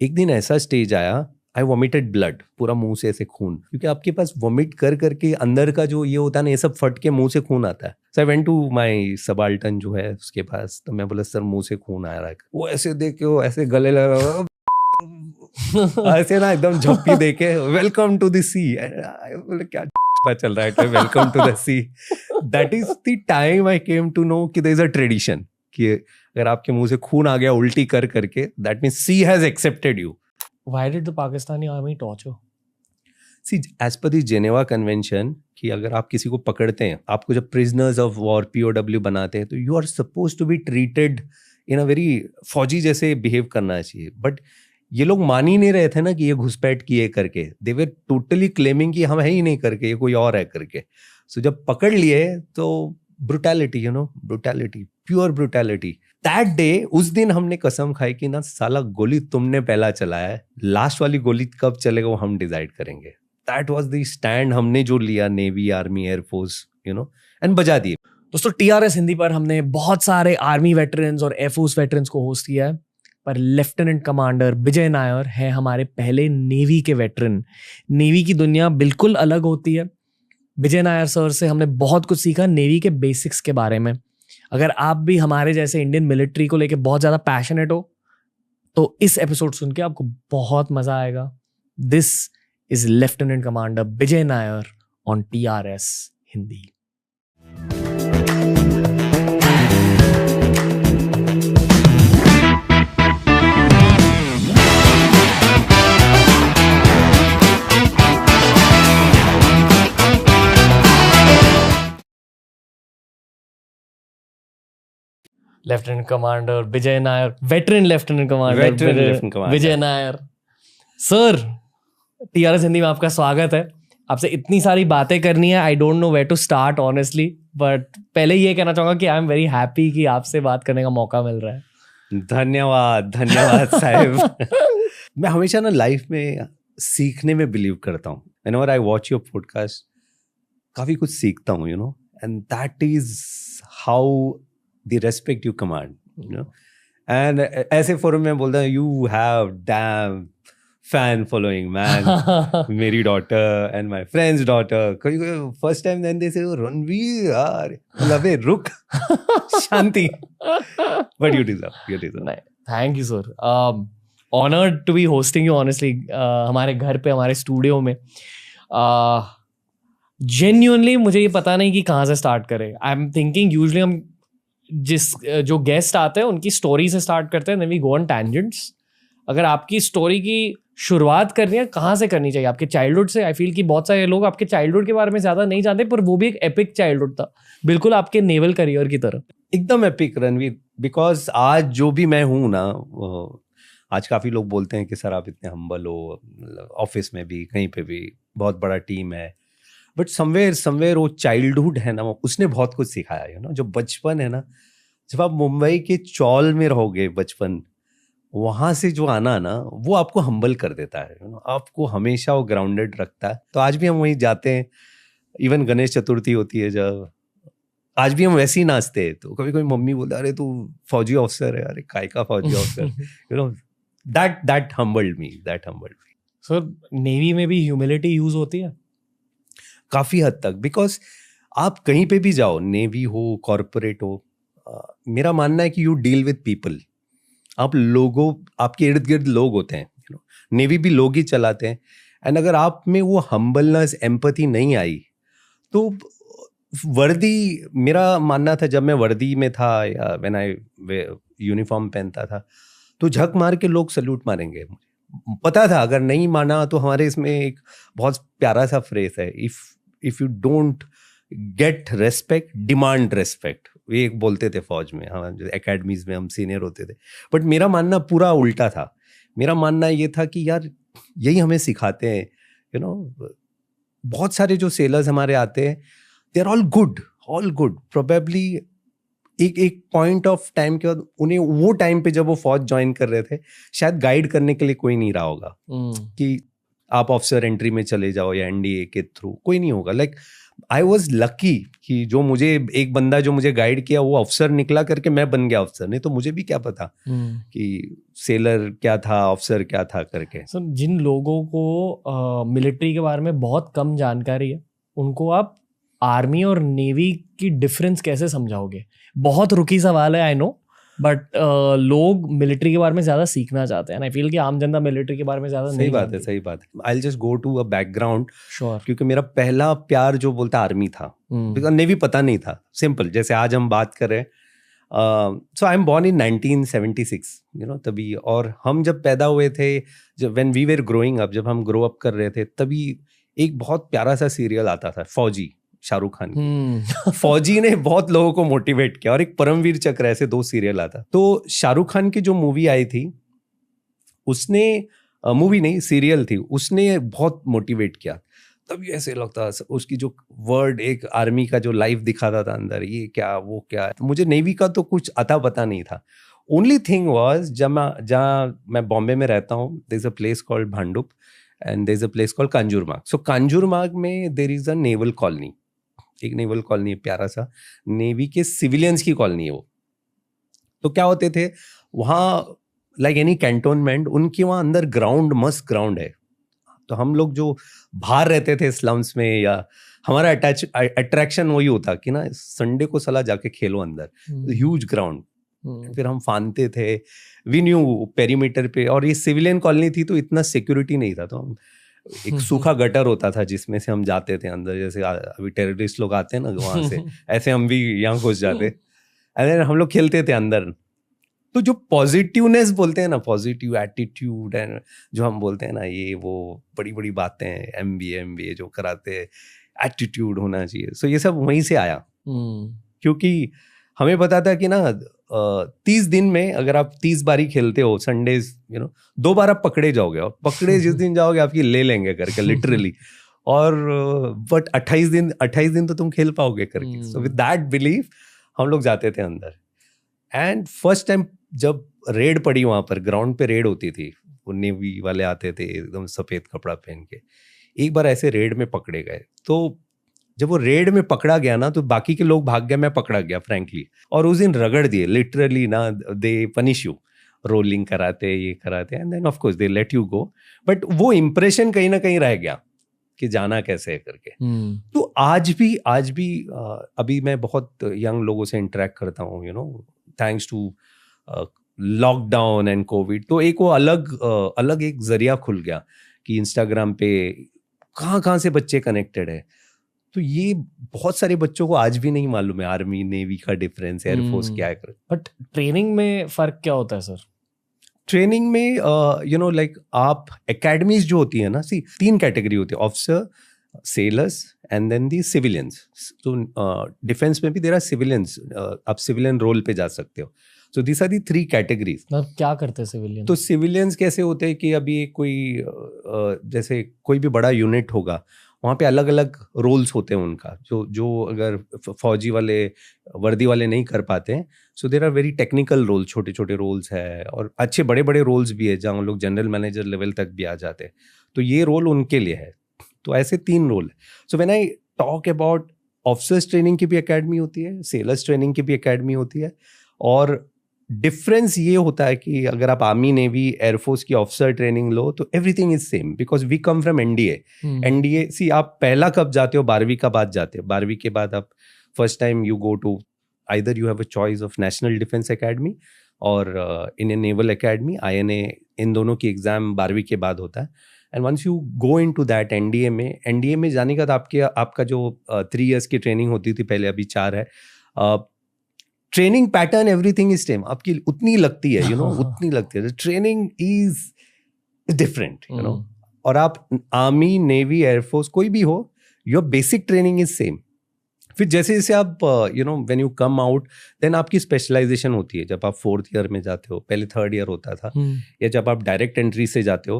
एक दिन ऐसा स्टेज आया, आई वॉमिटेड ब्लड, पूरा मुंह से ऐसे खून, क्योंकि आपके पास वॉमिट कर करके अंदर का जो ये होता है ना, ये सब फट के मुंह से खून आता है. So I went to my subaltern जो है उसके पास, तो मैं बोला सर मुंह से खून आ रहा है. वो ऐसे देख के वो ऐसे गले लगा ऐसे ना एकदम झप्पी देके, वेलकम टू द सी. बोले क्या चल रहा है, welcome to the sea. That is the time I came to know कि देयर इज अ ट्रेडिशन कि अगर आपके मुंह से खून आ गया उल्टी कर करके, that means sea has accepted you. Why did the Pakistani army torture? See as per the Geneva convention कि अगर आप किसी को पकड़ते हैं, आपको जब प्रिजनर्स ऑफ वॉर POW बनाते हैं, तो you are suppose to be treated in a very फौजी जैसे बिहेव करना चाहिए. बट ये लोग मान ही नहीं रहे थे ना कि ये घुसपैठ किए करके. दे वर टोटली क्लेमिंग कि हम है ही नहीं करके, ये कोई और है करके. सो जब पकड़ लिए तो brutality, brutality, pure brutality. That day, उस दिन हमने कसम खाई कि ना साला गोली तुमने पहला चलाया है, लास्ट वाली गोली कब चलेगा वो हम डिसाइड करेंगे. दैट वाज द स्टैंड हमने जो लिया, नेवी, आर्मी, एयरफोर्स, एंड बजा दिए. दोस्तों, TRS हिंदी पर हमने बहुत सारे आर्मी वेटरन्स और एयरफोर्स वेटरन्स को होस्ट किया है, पर लेफ्टिनेंट कमांडर विजय नायर है हमारे पहले नेवी के वेटरन. नेवी की दुनिया बिल्कुल अलग होती है. विजय नायर सर से हमने बहुत कुछ सीखा नेवी के बेसिक्स के बारे में. अगर आप भी हमारे जैसे इंडियन मिलिट्री को लेके बहुत ज़्यादा पैशनेट हो तो इस एपिसोड सुन के आपको बहुत मज़ा आएगा. This is lieutenant commander Vijay Nair on TRS Hindi. Lieutenant commander Vijay Nair, veteran lieutenant commander Vijay Nair sir, TRS Hindi में आपका स्वागत है. आपसे इतनी सारी बातें करनी है, I don't know where to start honestly, but पहले ये कहना चाहूंगा कि आई एम वेरी हैप्पी कि आपसे बात करने का मौका मिल रहा है. धन्यवाद साहिब. मैं हमेशा ना लाइफ में सीखने में बिलीव करता हूँ. Whenever I watch your podcast, काफी कुछ सीखता हूँ, and that is how the respect you command, and ऐसे फोरम में बोलता हूँ, you have dam fan following, man. मेरी daughter and my friend's daughter, first time then they say, oh, Ranveer yaar, love it, रुक, शांति. But you deserve. Thank you sir. Honored to be hosting you honestly. हमारे घर पे, हमारे studio में. Genuinely मुझे ये पता नहीं कि कहाँ से स्टार्ट करें. I'm thinking usually हम जो गेस्ट आते हैं उनकी स्टोरी से स्टार्ट करते हैं, then we go on tangents. अगर आपकी स्टोरी की शुरुआत करनी है, कहाँ से करनी चाहिए? आपके चाइल्डहुड से. आई फील कि बहुत सारे लोग आपके चाइल्डहुड के बारे में ज़्यादा नहीं जानते, पर वो भी एक एपिक चाइल्डहुड था, बिल्कुल आपके नेवल करियर की तरह. एकदम एपिक रणवीर, बिकॉज आज जो भी मैं हूँ ना, आज काफ़ी लोग बोलते हैं कि सर आप इतने हम्बल हो, ऑफिस में भी, कहीं पे भी बहुत बड़ा टीम है, बट समवेयर वो चाइल्डहुड है ना, उसने बहुत कुछ सिखाया. जो बचपन है ना, जब आप मुंबई के चौल में रहोगे बचपन, वहाँ से जो आना ना, वो आपको हम्बल कर देता है. आपको हमेशा वो ग्राउंडेड रखता है. तो आज भी हम वहीं जाते हैं. इवन गणेश चतुर्थी होती है जब, आज भी हम वैसे ही नाचते हैं. तो कभी कभी मम्मी बोलते, अरे तू फौजी ऑफिसर है. अरे काय का फौजी officer. That humbled me. Sir, navy में भी ह्यूमिलिटी यूज होती है काफ़ी हद तक, बिकॉज आप कहीं पे भी जाओ, नेवी हो, कॉरपोरेट हो, मेरा मानना है कि यू डील विद पीपल. आप लोगों, आपके इर्द गिर्द लोग होते हैं. नेवी भी लोग ही चलाते हैं. एंड अगर आप में वो हम्बलनेस, एम्पैथी नहीं आई, तो वर्दी, मेरा मानना था जब मैं वर्दी में था या व्हेन आई यूनिफॉर्म पहनता था, तो झक मार के लोग सल्यूट मारेंगे. पता था अगर नहीं माना तो हमारे इसमें एक बहुत प्यारा सा फ्रेज है, if you don't gate respect, demand respect. ये एक बोलते थे फौज में, हाँ, जो एकेडमीज में हम सीनियर होते थे. बट मेरा मानना पूरा उल्टा था. मेरा मानना ये था कि यार यही हमें सिखाते हैं. बहुत सारे जो सेलर्स हमारे आते हैं, they are all good. Probably एक पॉइंट ऑफ टाइम के बाद उन्हें वो टाइम पे जब वो फौज ज्वाइन कर रहे थे, शायद गाइड करने के लिए कोई नहीं रहा होगा कि आप ऑफिसर एंट्री में चले जाओ या NDA के थ्रू, कोई नहीं होगा. लाइक आई वॉज लकी कि जो मुझे एक बंदा जो मुझे गाइड किया वो अफसर निकला करके मैं बन गया अफसर, नहीं तो मुझे भी क्या पता कि सेलर क्या था, अफसर क्या था करके। सर जिन लोगों को मिलिट्री के बारे में बहुत कम जानकारी है, उनको आप आर्मी और नेवी की डिफरेंस कैसे समझाओगे? बहुत रुकी सवाल है, आई नो, बट लोग मिलिट्री के बारे में ज्यादा सीखना चाहते हैं। आई फील कि आम जनता मिलिट्री के बारे में ज्यादा नहीं जानती। सही बात है। I will just go to a background. Sure. क्योंकि मेरा पहला प्यार जो बोलता आर्मी था, बिकॉज नेवी पता नहीं था। सिंपल, जैसे आज हम बात कर रहे हैं, सो आई एम बॉर्न इन 1976, तभी। और हम जब पैदा हुए थे, जब when we were growing up, जब हम ग्रो अप कर रहे थे, तभी एक बहुत प्यारा सा सीरियल आता था, फौजी, शाहरुख खान की। फौजी ने बहुत लोगों को मोटिवेट किया, और एक परमवीर चक्र, ऐसे 2 सीरियल आता। तो शाहरुख खान की जो मूवी आई थी, उसने मूवी नहीं सीरियल थी, उसने बहुत मोटिवेट किया। तभी ऐसे लगता उसकी जो वर्ड, एक आर्मी का जो लाइफ दिखाता था अंदर, ये क्या वो क्या। मुझे नेवी का तो कुछ अता पता नहीं था। ओनली थिंग वाज, जहाँ मैं बॉम्बे में रहता हूँ, there is a place called Bhandup and there is a place called Kanjurmarg. So Kanjurmarg में there is a naval colony, एक नेवल कॉलोनी है, प्यारा सा, नेवी के सिविलियंस की कॉलोनी है वो। तो क्या होते थे वहाँ, लाइक एनी कैंटोनमेंट, उनके वहाँ अंदर ग्राउंड, मस्त ग्राउंड है। तो हम लोग जो बाहर रहते थे स्लम्स में, या हमारा अट्रैक्शन वही होता कि ना संडे को सला जाके खेलो अंदर, ह्यूज ग्राउंड। फिर हम फानते थे, वी न्यू पेरीमीटर पे। और ये सिविलियन कॉलोनी थी, तो इतना सिक्योरिटी नहीं था, तो हम एक सूखा गटर होता था जिसमें से हम जाते थे अंदर, जैसे अभी टेररिस्ट लोग आते हैं ना वहां से, ऐसे हम भी यहाँ घुस जाते, एंड हम लोग खेलते थे अंदर। तो जो पॉजिटिवनेस बोलते हैं ना, पॉजिटिव एटीट्यूड, एंड जो हम बोलते हैं ना, ये वो बड़ी बड़ी बातें, MBA जो कराते हैं, एटीट्यूड होना चाहिए। सो ये सब वहीं से आया। क्योंकि हमें पता था कि ना 30 दिन में अगर आप 30 बारी खेलते हो संडेज, 2 बार आप पकड़े जाओगे, और पकड़े जिस दिन जाओगे आपकी ले लेंगे करके, लिटरली। और बट 28 दिन तो तुम खेल पाओगे करके। सो विद दैट बिलीफ हम लोग जाते थे अंदर। एंड फर्स्ट टाइम जब रेड पड़ी, वहां पर ग्राउंड पे रेड होती थी, वो नेवी वाले आते थे एकदम सफेद कपड़ा पहन के। एक बार ऐसे रेड में पकड़े गए, तो जब वो रेड में पकड़ा गया ना, तो बाकी के लोग भाग गया, मैं पकड़ा गया फ्रैंकली। और उस दिन रगड़ दिए लिटरली ना, दे पनिश यू, रोलिंग कराते, ये कराते, and then of course they let you go. But वो इम्प्रेशन कहीं ना कहीं रह गया कि जाना कैसे है करके। तो आज भी अभी मैं बहुत यंग लोगों से इंटरेक्ट करता हूँ, thanks to lockdown and COVID. तो एक वो अलग एक जरिया खुल गया कि इंस्टाग्राम पे कहाँ से बच्चे कनेक्टेड है। तो ये बहुत सारे बच्चों को आज भी नहीं मालूम है आर्मी नेवी का डिफरेंस, एयरफोर्स क्या है। बट ट्रेनिंग में फर्क क्या होता है सर? ट्रेनिंग में लाइक आप एकेडमीज जो होती है ना, 3 कैटेगरी होती है, officer, sailors and then the civilians. तो डिफेंस में भी देयर आर सिविलियंस, आप सिविलियन रोल पे जा सकते हो। So this are the 3 categories. क्या करते हैं सिविलियन? तो सिविलियंस कैसे होते हैं कि अभी कोई जैसे कोई भी बड़ा यूनिट होगा, वहाँ पे अलग अलग रोल्स होते हैं उनका, जो अगर फौजी वाले वर्दी वाले नहीं कर पाते हैं। So there are very technical role, छोटे छोटे रोल्स है, और अच्छे बड़े बड़े रोल्स भी है जहाँ लोग जनरल मैनेजर लेवल तक भी आ जाते हैं। तो ये रोल उनके लिए है। तो ऐसे 3 रोल है। So when I talk about, officers training की भी एकेडमी होती है, सेलर्स ट्रेनिंग की भी एकेडमी होती है। और डिफरेंस ये होता है कि अगर आप आर्मी नेवी एयरफोर्स की ऑफिसर ट्रेनिंग लो, तो everything is same, because we come from NDA. See आप पहला कब जाते हो? 12वीं का बाद जाते हो। 12वीं के बाद आप first time you go to, either you have a choice of national defence academy और इंडियन नेवल एकेडमी, INA। इन दोनों की एग्जाम 12वीं के बाद होता है। And once you go into that NDA में जाने का बाद आपका जो 3 years की ट्रेनिंग होती थी पहले, अभी 4 है। Training pattern everything is same, आपकी उतनी लगती है, उतनी लगती है। ट्रेनिंग इज डिफरेंट, और आप आर्मी नेवी एयरफोर्स कोई भी हो, your basic training is same. फिर जैसे जैसे आप when you come out, then आपकी स्पेशलाइजेशन होती है। जब आप 4th year में जाते हो, पहले 3rd year होता था, या जब आप डायरेक्ट एंट्री से जाते हो,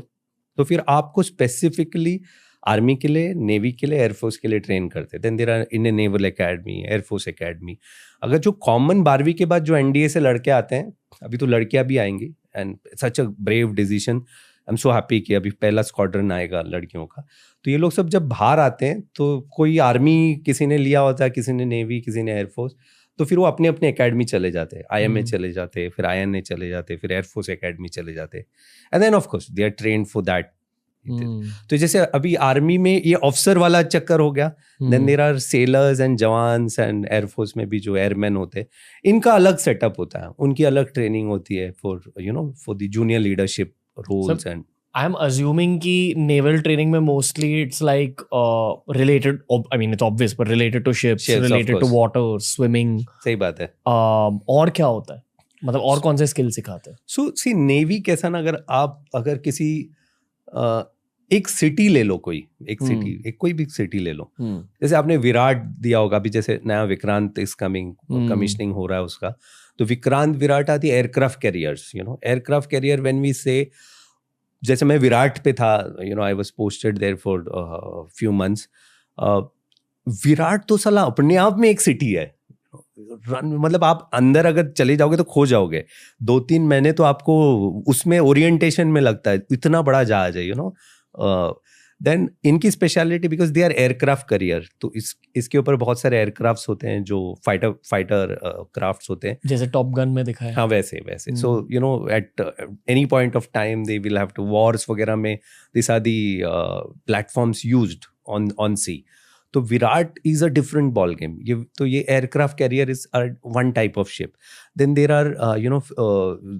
तो फिर आपको स्पेसिफिकली आर्मी के लिए, नेवी के लिए, एयरफोर्स के लिए ट्रेन करते हैं। Then there are Indian naval academy, air force academy. अगर जो कॉमन 12वीं के बाद जो एनडीए से लड़के आते हैं, अभी तो लड़कियां भी आएंगी, and such a brave decision, am so happy कि अभी पहला स्क्वाड्रन आएगा लड़कियों का। तो ये लोग सब जब बाहर आते हैं तो कोई आर्मी किसी ने लिया होता है, किसी ने नेवी, किसी ने एयरफोर्स, तो फिर वो अपने अपने एकेडमी चले जाते हैं, IMA चले जाते हैं, फिर INA चले जाते हैं, फिर एयरफोर्स एकेडमी चले जाते हैं, and then of course they are trained for that. तो जैसे अभी आर्मी में ये ऑफिसर वाला चक्कर हो गया, then there are sailors and jawans, and air force में भी जो एयरमैन होते हैं इनका अलग सेटअप होता है, उनकी अलग ट्रेनिंग होती है for for the junior leadership roles. And I am assuming कि नेवल ट्रेनिंग में mostly it's like related, I mean it's obvious, but related to ships, related to water, swimming. सही बात है। और क्या होता है, मतलब और कौन से स्किल सिखाते हैं? सो सी नेवी कैसा ना, अगर किसी एक सिटी ले लो, कोई एक सिटी, एक कोई भी सिटी ले लो, जैसे आपने विराट दिया होगा, अभी जैसे नया विक्रांत इज कमिंग, कमिश्निंग हो रहा है उसका, तो विक्रांत विराट आती है aircraft carriers, aircraft carrier when we say, जैसे मैं विराट पे था, I was posted there for few months. Viraat तो साला अपने आप में एक सिटी है, मतलब आप अंदर अगर चले जाओगे तो खो जाओगे, 2-3 महीने तो आपको उसमें ओरिएंटेशन में लगता है, इतना बड़ा जहाज है, देन इनकी speciality, because they are aircraft carrier, तो इसके ऊपर बहुत सारे एयरक्राफ्ट्स होते हैं जो फाइटर क्राफ्ट्स होते हैं, जैसे टॉप गन में दिखाया। हाँ वैसे so at any point of time they will have to, wars वगैरह में this are the platforms used on sea. तो Viraat is a different ball game. ये aircraft carrier is one type of ship. Then there are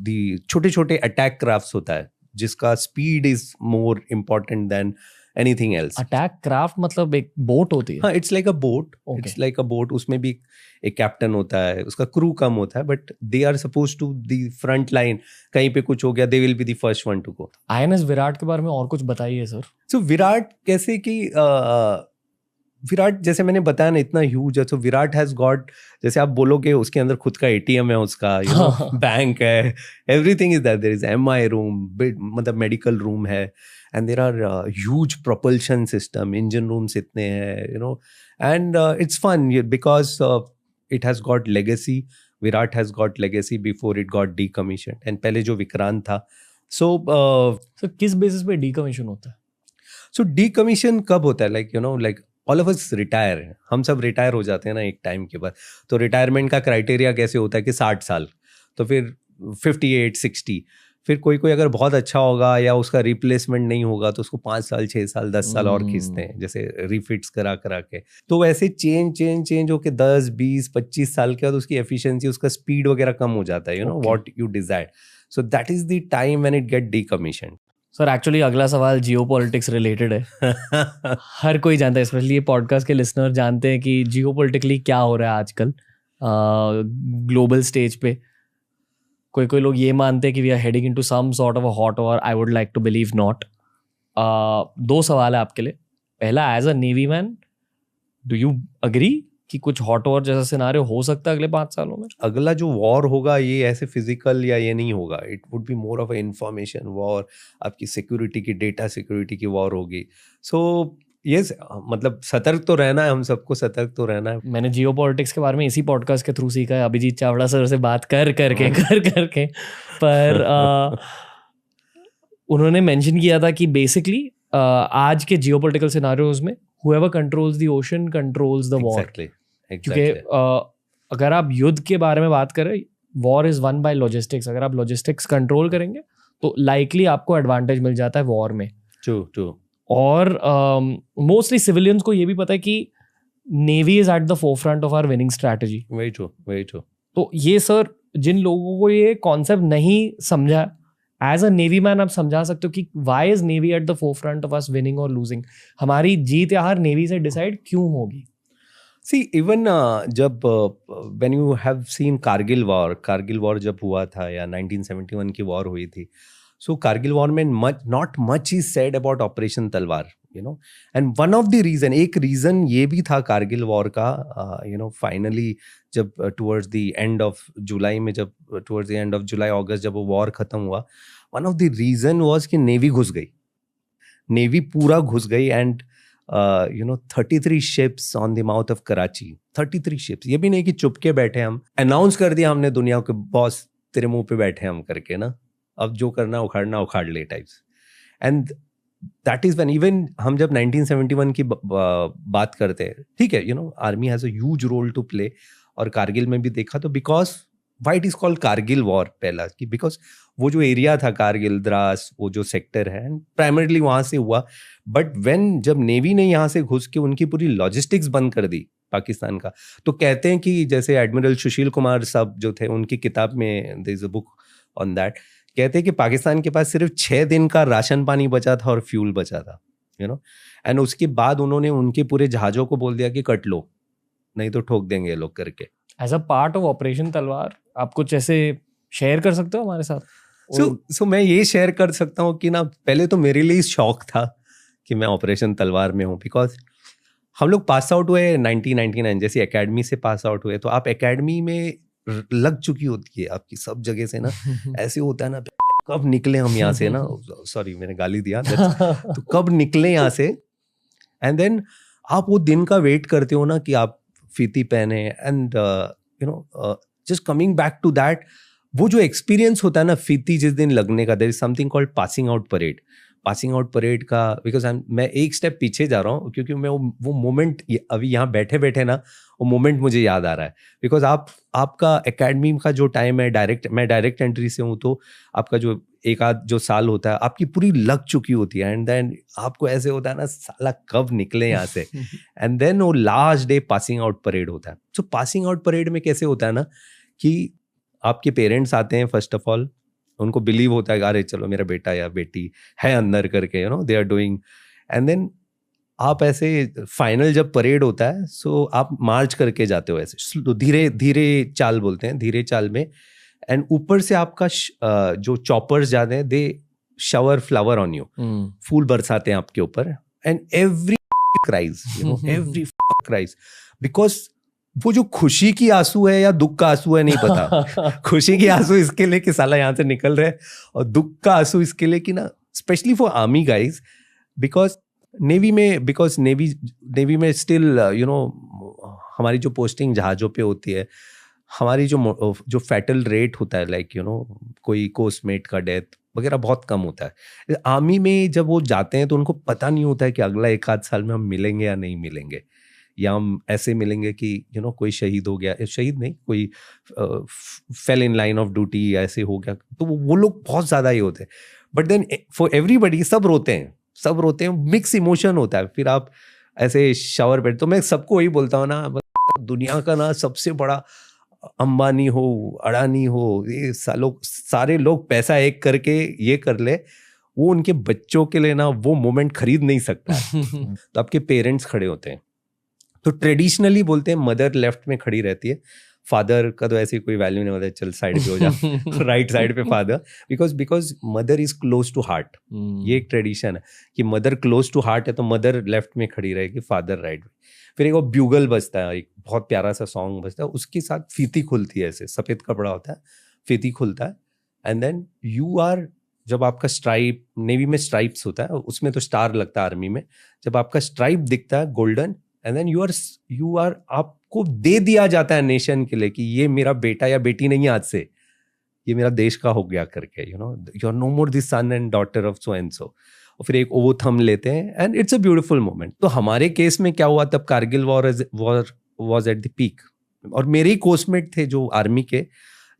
the छोटे छोटे attack crafts होता है जिसका speed is more important than anything else. Attack craft मतलब एक boat होती है? हाँ, it's like a boat, it's like a boat. उसमें भी एक कैप्टन होता है, उसका क्रू कम होता है, but they are suppose to the front line, कहीं पे कुछ हो गया they will be the first one to go. INS Viraat के बारे में और कुछ बताइए सर। सो विराट कैसे कि विराट जैसे मैंने बताया ना इतना ह्यूज है, तो विराट हैज गॉट, जैसे आप बोलोगे उसके अंदर खुद का ATM है उसका, बैंक है, everything is that, there is MI room, मतलब मेडिकल रूम है, and there are huge propulsion system, engine rooms इतने हैं, and it's fun because it has got legacy. Viraat has got legacy before it got decommissioned, and पहले जो विक्रांत था, सो किस basis पे decommission होता है? सो डीकमीशन कब होता है, like all of us retire, हम सब रिटायर हो जाते हैं ना एक टाइम के बाद। तो रिटायरमेंट का क्राइटेरिया कैसे होता है कि 60 साल, तो फिर 58, 60, फिर कोई अगर बहुत अच्छा होगा या उसका रिप्लेसमेंट नहीं होगा तो उसको 5 साल, 6 साल, 10 साल और खींचते हैं, जैसे रिफिट्स करा के। तो वैसे चेंज होके 10, 20, 25 साल के बाद उसकी एफिशिएंसी, उसका स्पीड वगैरह कम हो जाता है, what you desire. So that is the time when it get decommissioned. Sir actually अगला सवाल जियोपॉलिटिक्स रिलेटेड है। हर कोई जानता है, स्पेशली ये पॉडकास्ट के लिसनर जानते हैं कि जियोपॉलिटिकली क्या हो रहा है आजकल ग्लोबल स्टेज पे। कोई लोग ये मानते हैं कि we are heading into some sort of a hot war. I would like to believe not. 2 सवाल है आपके लिए। पहला, as a navy man do you agree कि कुछ हॉट वॉर जैसा सिनारियो हो सकता है अगले 5 सालों में? अगला जो वॉर होगा ये ऐसे फिजिकल या ये नहीं होगा, it would be more of a information war, आपकी सिक्योरिटी की, डेटा सिक्योरिटी की वॉर होगी। सो यस, मतलब सतर्क तो रहना है, हम सबको सतर्क तो रहना है। मैंने जियोपॉलिटिक्स के बारे में इसी पॉडकास्ट के थ्रू सीखा है, अभिजीत चावड़ा सर से बात कर करके पर उन्होंने मेंशन किया था कि बेसिकली आज के जियोपॉलिटिकल सिनारियोज में whoever controls the ocean controls the war. Exactly. क्योंकि अगर आप युद्ध के बारे में बात करें, war is won by logistics. अगर आप logistics कंट्रोल करेंगे तो likely आपको एडवांटेज मिल जाता है war में। True. और मोस्टली सिविलियंस को ये भी पता है कि navy is at the forefront of our winning strategy. Very true. तो ये सर, जिन लोगों को ये कॉन्सेप्ट नहीं समझा, एज अ नेवी मैन आप समझा सकते हो कि why is navy at the forefront of us winning or losing? हमारी जीत या हार नेवी से डिसाइड क्यों होगी? See, even जब when you have seen Kargil war जब हुआ था या 1971 की वॉर हुई थी, so कारगिल वॉर में not much is said about operation तलवार, and one of the reason, एक रीजन ये भी था कारगिल वॉर का, फाइनली जब towards the end of July अगस्त जब वो वॉर खत्म हुआ, one of the reason was कि नेवी घुस गई, नेवी पूरा घुस गई, and 33 ships on the mouth of Karachi, 33 ships। ये भी नहीं कि चुप के बैठे, हम अनाउंस कर दिया हमने दुनिया को, बॉस तेरे मुंह पे बैठे हम करके ना, अब जो करना उखाड़ना उखाड़ ले types. And that is when even हम जब 1971 की बात करते हैं, ठीक है, army has a huge role to play, और कारगिल में भी देखा तो because why it is called Kargil war पहला, कि बिकॉज वो जो एरिया था कारगिल द्रास, वो जो सेक्टर है, प्राइमरीली वहां से हुआ। बट व्हेन जब नेवी ने यहाँ से घुस के उनकी पूरी लॉजिस्टिक्स बंद कर दी पाकिस्तान का, तो कहते हैं कि जैसे एडमिरल सुशील कुमार साहब जो थे, उनकी किताब में there is a book on that, कहते हैं कि पाकिस्तान के पास सिर्फ 6 दिन का राशन पानी बचा था और फ्यूल बचा था, एंड उसके बाद उन्होंने उनके पूरे जहाजों को बोल दिया कि कट लो, नहीं तो ठोक देंगे ये लोग करके। As a part of operation Talwar आप कुछ ऐसे शेयर कर सकते हो हमारे साथ? सो मैं ये शेयर कर सकता हूँ कि ना, पहले तो मेरे लिए शौक था कि मैं ऑपरेशन तलवार में हूँ, बिकॉज हम लोग पास आउट हुए 1999, जैसे एकेडमी से पास आउट हुए, तो आप एकेडमी में लग चुकी होती है आपकी सब जगह से ना, ऐसे होता है ना, कब निकले हम यहाँ से ना, सॉरी मैंने गाली दिया, तो कब निकले यहाँ से, एंड देन आप वो दिन का वेट करते हो ना कि आप फीती पहने, and just coming back to that, वो जो एक्सपीरियंस होता है ना फीती जिस दिन लगने का, there is something called passing out parade. Passing out parade का, बिकॉज मैं एक स्टेप पीछे जा रहा हूँ, क्योंकि मैं वो मोमेंट अभी यहाँ बैठे बैठे ना, वो मोमेंट मुझे याद आ रहा है, बिकॉज आपका एकेडमी का जो टाइम है, मैं डायरेक्ट एंट्री से हूँ, तो आपका जो एक आध जो साल होता है, आपकी पूरी लग चुकी होती है, एंड देन आपको ऐसे होता है ना, साला कब निकले यहाँ से, एंड देन वो last day passing out parade होता है। सो पासिंग आउट परेड में कैसे होता है ना, कि आपके पेरेंट्स आते हैं, फर्स्ट ऑफ ऑल उनको बिलीव होता है, अरे चलो मेरा बेटा या बेटी है अंदर करके, they are doing, and then आप ऐसे फाइनल जब परेड होता है, सो आप मार्च करके जाते हो ऐसे, तो धीरे धीरे चाल बोलते हैं, धीरे चाल में, एंड ऊपर से आपका जो चॉपर्स जाते हैं, दे शावर फ्लावर ऑन यू, फूल बरसाते हैं आपके ऊपर, and every cries, every cries, because वो जो खुशी की आंसू है या दुख का आंसू है नहीं पता। खुशी की आंसू इसके लिए कि साला यहाँ से निकल रहे, और दुख का आंसू इसके लिए कि ना, specially for army guys, because navy में स्टिल हमारी जो पोस्टिंग जहाजों पे होती है, हमारी जो फैटल रेट होता है, लाइक कोई कोस्टमेट का डेथ वगैरह बहुत कम होता है। आर्मी में जब वो जाते हैं तो उनको पता नहीं होता है कि अगला 1 आध साल में हम मिलेंगे या नहीं मिलेंगे, या हम ऐसे मिलेंगे कि कोई शहीद हो गया, शहीद नहीं, कोई fail in line of duty ऐसे हो गया, तो वो लोग बहुत ज़्यादा ही होते हैं। बट देन फॉर एवरीबडी सब रोते हैं, मिक्स इमोशन होता है। फिर आप ऐसे शावर बैठ, तो मैं सबको वही बोलता हूँ ना, दुनिया का ना सबसे बड़ा अंबानी हो, अडानी हो, ये सारे लोग पैसा एक करके ये कर ले, वो उनके बच्चों के लिए ना वो मोमेंट खरीद नहीं सकता। तो आपके पेरेंट्स खड़े होते हैं, तो ट्रेडिशनली बोलते हैं मदर लेफ्ट में खड़ी रहती है, फादर का तो ऐसी कोई वैल्यू नहीं होता है, चल साइड पे हो जा, राइट साइड पे father, because mother is close to heart. ये एक ट्रेडिशन है कि मदर क्लोज टू हार्ट है, तो मदर लेफ्ट में खड़ी रहेगी, फादर राइट में। फिर एक वो ब्यूगल बजता है, एक बहुत प्यारा सा सॉन्ग बजता है, उसके साथ फीती खुलती है, ऐसे सफ़ेद कपड़ा होता है, फीती खुलता है, एंड देन यू आर, जब आपका स्ट्राइप, नेवी में स्ट्राइप्स होता है, उसमें तो स्टार लगता है आर्मी में, जब आपका स्ट्राइप दिखता है golden, and then you are आपको दे दिया जाता है नेशन के लिए कि ये मेरा बेटा या बेटी नहीं है, आज से ये मेरा देश का हो गया करके, you are no more this son and daughter of so and so, और फिर एक ओथ हम लेते हैं, and it's a beautiful moment. तो हमारे केस में क्या हुआ, तब Kargil war was at the peak, और मेरे ही कोस्टमेट थे जो आर्मी के,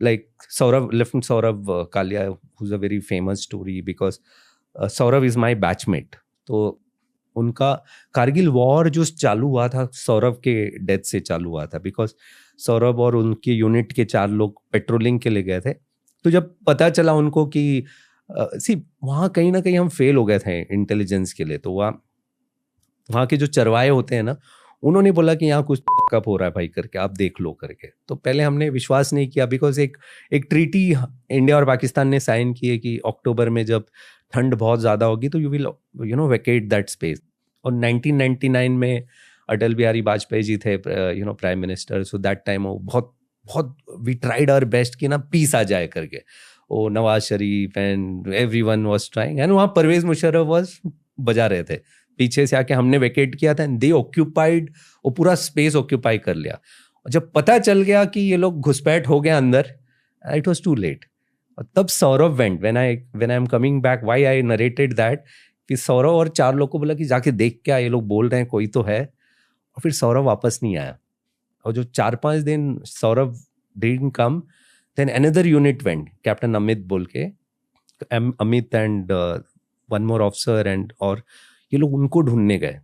like Saurabh, lieutenant Saurabh Kalia, who is a very famous story, because Saurabh is my batchmate. तो उनका कारगिल वॉर जो चालू हुआ था, सौरभ के डेथ से चालू हुआ था, बिकॉज सौरभ और उनके यूनिट के 4 लोग पेट्रोलिंग के लिए गए थे। तो जब पता चला उनको कि वहाँ कहीं ना कहीं हम फेल हो गए थे इंटेलिजेंस के लिए, तो वहाँ के जो चरवाए होते हैं ना, उन्होंने बोला कि यहाँ कुछ कब हो रहा है भाई करके, आप देख लो करके। तो पहले हमने विश्वास नहीं किया, बिकॉज एक ट्रीटी इंडिया और पाकिस्तान ने साइन की है कि अक्टूबर में जब ठंड बहुत ज़्यादा होगी तो you will Venkat that space. और 1999 में अटल बिहारी वाजपेयी जी थे prime minister, so that time वो बहुत वी ट्राइड आवर बेस्ट कि ना पीस आ जाए करके। ओ Nawaz Sharif and everyone was trying, and वहाँ परवेज मुशर्रफ वाज बजा रहे थे पीछे से आके, हमने वेकेट किया था, एंड दे ऑक्यूपाइड, वो पूरा स्पेस ऑक्यूपाई कर लिया। जब पता चल गया कि ये लोग घुसपैठ हो गए अंदर, इट वाज टू लेट। तब Saurabh went when I am coming back, why I narrated that, कि सौरभ और 4 लोग को बोला कि जाके देख क्या ये लोग बोल रहे हैं, कोई तो है, और फिर सौरभ वापस नहीं आया। और जो 4-5 दिन Saurabh didn't come, then another unit went, captain Amit बोल के, Amit and one more officer and, और ये लोग उनको ढूंढने गए।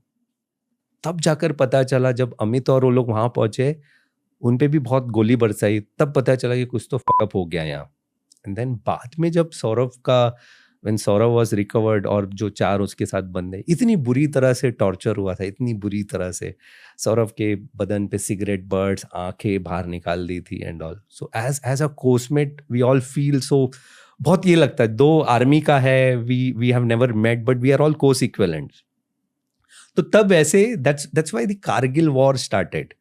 तब जाकर पता चला, जब अमित और वो लोग वहां पहुंचे, उन पे भी बहुत गोली बरसाई, तब पता चला कि कुछ तो फकअप हो गया यहाँ। एंड देन बाद में जब सौरभ का, व्हेन सौरभ वाज रिकवर्ड, और जो 4 उसके साथ बंदे, इतनी बुरी तरह से टॉर्चर हुआ था, इतनी बुरी तरह से, सौरभ के बदन पे सिगरेट बर्ड्स, आंखें बाहर निकाल दी थी and all. So as a coursemate we all feel so, बहुत ये लगता है, दो आर्मी का है, we have never met but we are all course equivalents. तो तब ऐसे that's why the Kargil war started.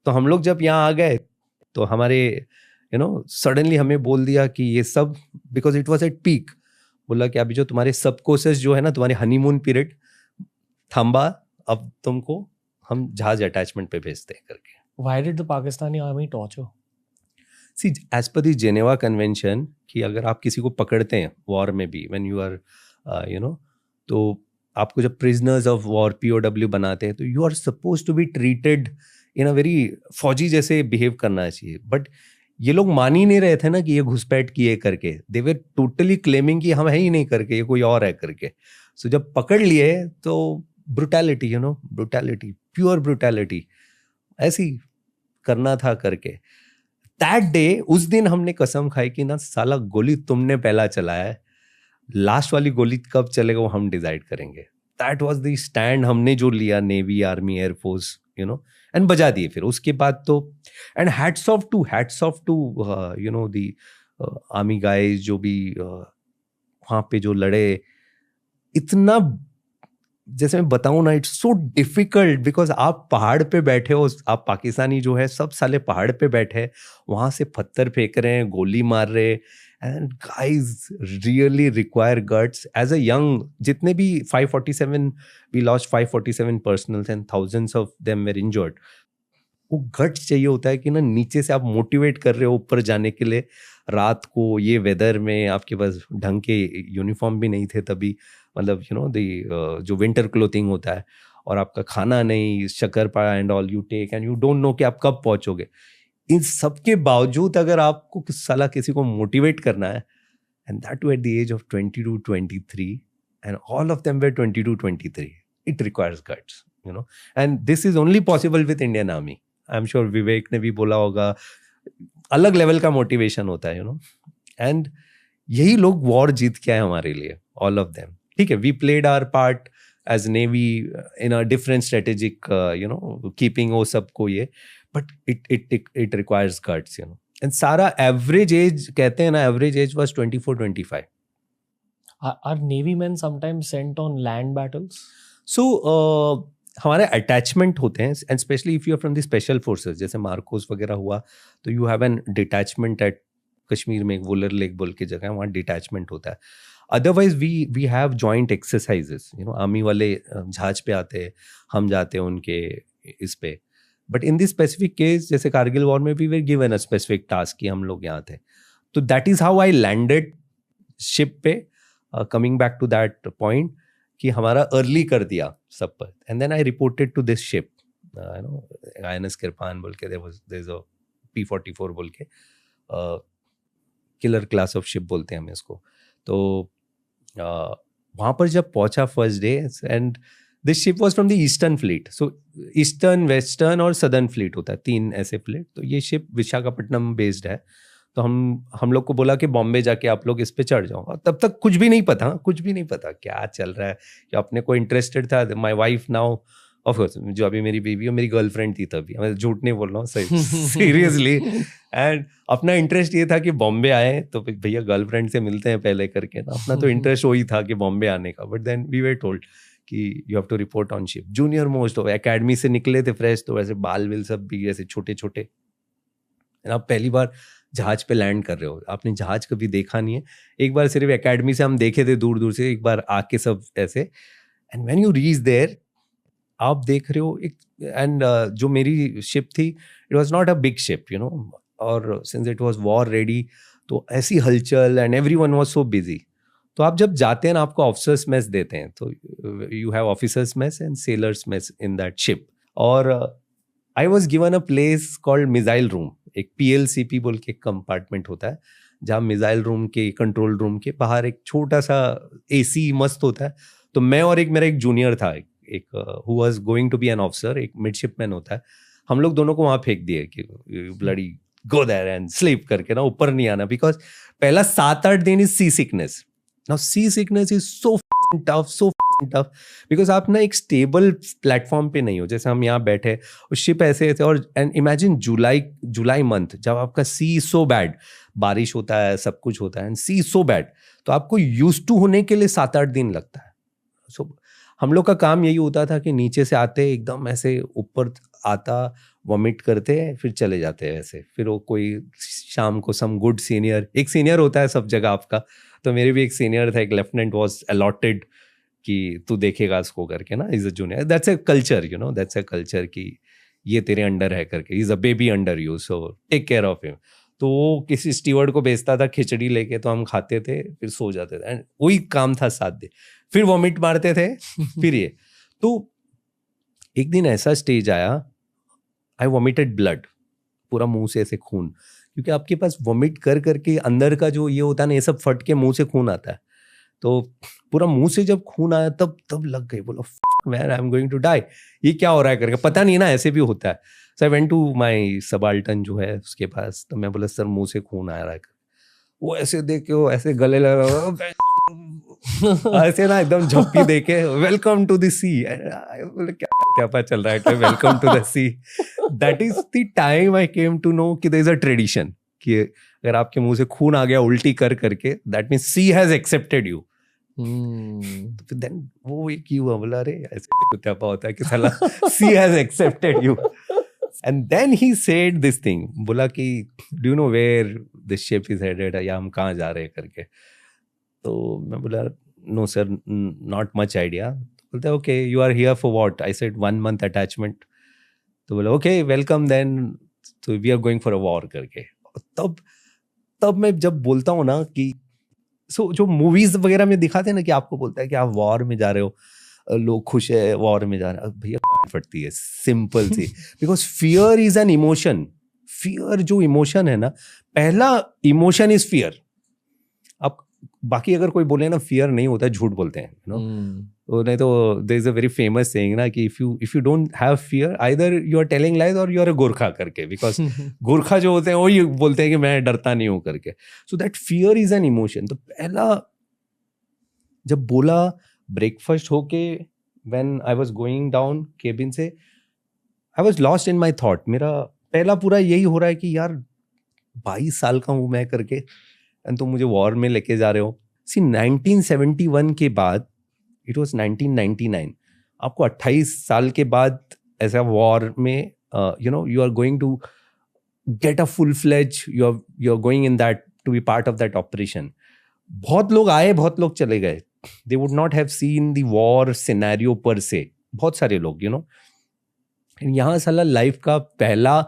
तो हम लोग जब यहाँ आ गए, तो हमारे सडनली हमें बोल दिया कि ये सब, because it was at peak, बोला कि अभी जो तुम्हारे सब कोर्सेज जो है ना, तुम्हारे हनीमून पीरियड थम्बा, अब तुमको हम जहाज अटैचमेंट पे भेजते हैं करके। Why did the Pakistani army torture? See, as per the Geneva convention, कि अगर आप किसी को पकड़ते हैं वॉर में भी, व्हेन यू आर तो आपको जब प्रिजनर्स ऑफ वॉर POW बनाते हैं, तो you are suppose to be treated in a very फौजी जैसे बिहेव करना चाहिए। बट ये लोग मान ही नहीं रहे थे ना कि ये घुसपैठ किए करके, दे वर टोटली क्लेमिंग कि हम है ही नहीं करके, ये कोई और है करके। सो जब पकड़ लिए तो ब्रुटैलिटी, ब्रुटैलिटी, प्योर ब्रुटैलिटी, ऐसी करना था करके। दैट डे, उस दिन हमने कसम खाई कि ना साला गोली तुमने पहला चलाया है, लास्ट वाली गोली कब चलेगा वो हम डिसाइड करेंगे। दैट वाज द स्टैंड हमने जो लिया, नेवी, आर्मी, एयरफोर्स, एंड बजा दिए फिर उसके बाद तो। And hats off to the army guys, जो भी वहां पे जो लड़े, इतना, जैसे मैं बताऊं ना, इट्स सो डिफिकल्ट, बिकॉज आप पहाड़ पे बैठे हो, आप पाकिस्तानी जो है सब साले पहाड़ पे बैठे, वहां से पत्थर फेंक रहे हैं, गोली मार रहे, and guys really require guts as a young. जितने भी 547, we lost 547 personnels and thousands of them were injured. वो गट्स चाहिए होता है कि ना, नीचे से आप मोटिवेट कर रहे हो ऊपर जाने के लिए, रात को ये वेदर में, आपके पास ढंग के यूनिफॉर्म भी नहीं थे तभी, मतलब जो विंटर क्लोथिंग होता है, और आपका खाना नहीं, शक्करपारा and all you take, and you don't know कि आप कब पहुंचोगे। इन सब के बावजूद अगर आपको साला किसी को मोटिवेट करना है, and that too at the age of 22-23, and all of them were 22-23, it requires guts, and this is only possible with Indian army. I am sure Vivek ने भी बोला होगा, अलग लेवल का मोटिवेशन होता है, एंड यही लोग वॉर जीत के आए हमारे लिए, ऑल ऑफ देम। ठीक है, we played our part as navy in a different strategic keeping वो सबको ये, but it requires guts, and सारा एवरेज एज, कहते हैं ना, average age was 24-25. Are Navy men sometimes sent on land battles? So हमारे अटैचमेंट होते हैं, and specially if you are from the special forces, जैसे मार्कोस वगैरह हुआ, तो you have an detachment at Kashmir में, एक वुलर लेक बोल की जगह है, वहाँ डिटैचमेंट होता है। Otherwise we have joint exercises, army वाले जहाज पे आते हैं, हम जाते हैं उनके इस पे। But in this specific case, जैसे कारगिल वॉर में भी we given a specific task कि हम लोग यहाँ थे, तो that is how I landed ship पे। Coming back to that point, कि हमारा अर्ली कर दिया सब पर, and then I reported to this ship, INS Kirpan बोल के, देयर इज अ P-44 बोल के, किलर क्लास ऑफ शिप बोलते हैं हम इसको। तो वहाँ पर जब पहुंचा first day, and this ship was from the eastern fleet, so eastern, western और सदर्न फ्लीट होता है, 3 ऐसे फ्लीट। तो ये शिप विशाखापट्टनम बेस्ड है, तो हम लोग को बोला कि बॉम्बे जाके आप लोग इस पे चढ़ जाओ। तब तक कुछ भी नहीं पता क्या चल रहा है, कि अपने को इंटरेस्टेड था। My wife now, of course, जो अभी मेरी बेबी है, मेरी गर्लफ्रेंड थी तभी, मैं झूठ नहीं बोल रहा हूँ, सही सीरियसली। एंड अपना इंटरेस्ट ये था कि बॉम्बे आए तो भैया गर्लफ्रेंड से मिलते हैं पहले करके ना, अपना तो इंटरेस्ट वही था कि बॉम्बे आने का। But then we were told कि you have to report on ship. Junior most हो, एकेडमी से निकले थे फ्रेश, तो वैसे बाल विल सब भी ऐसे छोटे छोटे। आप पहली बार जहाज पे लैंड कर रहे हो, आपने जहाज कभी देखा नहीं है, एक बार सिर्फ एकेडमी से हम देखे थे दूर दूर से, एक बार आके सब ऐसे। And when you reach there, आप देख रहे हो एक, एंड जो मेरी शिप थी, it was not a big ship, और since it was war ready, तो ऐसी हलचल and everyone was so busy. तो आप जब जाते हैं ना, आपको ऑफिसर्स मेस देते हैं, तो you have officers mess and sailors mess in that ship. और I was given a place called missile room. एक PLCP बोल के कंपार्टमेंट होता है, जहाँ मिसाइल रूम के कंट्रोल रूम के बाहर एक छोटा सा AC मस्त होता है. तो मैं और एक मेरा एक जूनियर था, एक who was going to be an officer, एक मिडशिपमैन होता है. हम लोग दोनों को वहाँ फेंक दिए कि bloody go there and sleep करके ना, ऊपर नहीं आना, बिकॉज पहला 7-8 दिन is sea sickness. Now sea sickness is so tough because आप ना एक स्टेबल प्लेटफॉर्म पे नहीं हो. जैसे हम यहाँ बैठे और शिप ऐसे थे, और एंड इमेजिन जुलाई मंथ, जब आपका सी सो बैड, बारिश होता है, सब कुछ होता है, एंड सी सो बैड, तो आपको यूज टू होने के लिए 7-8 दिन लगता है. सो हम लोग का काम यही होता था कि नीचे से आते एकदम ऐसे, ऊपर आता, वॉमिट करते, फिर चले जाते हैं ऐसे. फिर वो कोई शाम को सम गुड सीनियर, एक सीनियर होता है सब जगह आपका, तो मेरे भी एक सीनियर था, एक लेफ्टिनेंट वाज अलॉटेड कि तू देखेगा इसको करके ना, is a junior. That's a culture, you know, that's a culture कि ये तेरे अंडर है करके, is a baby under you, so take care of him. तो वो किसी स्टीवर्ड को भेजता था खिचड़ी लेके, तो हम खाते थे, फिर सो जाते थे, एंड वही काम था 7 दिन. फिर वॉमिट मारते थे, फिर ये. तो एक दिन ऐसा स्टेज आया, आई वॉमिटेड ब्लड, पूरा मुंह से ऐसे खून, क्योंकि आपके पास वॉमिट कर करके अंदर का जो ये होता है ना, ये सब फट के मुंह से खून आता है. तो पूरा मुंह से जब खून आया, तब लग गई, बोलो man I am going to die, ये क्या हो रहा है करके. पता नहीं ना, ऐसे भी होता है. So I went to my subaltern जो है उसके पास, तो मैं बोला सर मुंह से खून आ रहा है. वो ऐसे देख के वो ऐसे गले लगा ऐसे ना एकदम झप्पी देके, वेलकम टू द सी. बोले क्या पता चल रहा है, welcome to the sea. That is the time I came to know कि देयर इज अ ट्रेडिशन कि अगर आपके मुंह से खून आ गया उल्टी कर करके, that means sea has accepted you. तो फिर देन वो एक ही हुआ, बोला अरे ऐसे क्या होता है कि साला sea has accepted you. And then he said this thing, बोला कि do you know where this ship is headed, या हम कहाँ जा रहे हैं करके. तो मैं बोला no sir, not much idea. बोलते okay you are here for what. I said 1 month attachment. तो बोला ओके वेलकम देन, तो we are going for a war करके. तब मैं जब बोलता हूँ ना कि जो मूवीज वगैरह में दिखाते हैं ना कि आपको बोलता है कि आप वॉर में जा रहे हो, लोग खुश है वॉर में जा रहे हैं, भैया फटती है, simple sea. Because fear is an emotion. Fear जो इमोशन है ना, पहला इमोशन इज फियर. अब बाकी अगर कोई बोले ना फियर नहीं होता, झूठ बोलते हैं, यू नो. नहीं तो there is a very famous saying ना कि if you don't have fear, either you are telling lies or you are a Gorkha करके. बिकॉज गोरखा जो होते हैं वही बोलते हैं कि मैं डरता नहीं हूँ करके. So that fear is an emotion. तो पहला जब बोला ब्रेकफास्ट होके, when I was going down cabin से, I was lost in my thought. मेरा पहला पूरा यही हो रहा है कि यार 22 साल का हूँ मैं करके, एंड तुम मुझे वॉर में लेके जा रहे हो. सी 1971 के बाद, इट वाज 1999, आपको 28 साल के बाद ऐसा वॉर में, you know, you are going to get a full fledge, you are going in that to be part of that operation. बहुत लोग आए, बहुत लोग चले गए. They would not have seen the war scenario per se, बहुत सारे लोग, यू नो. यहाँ साला लाइफ का पहला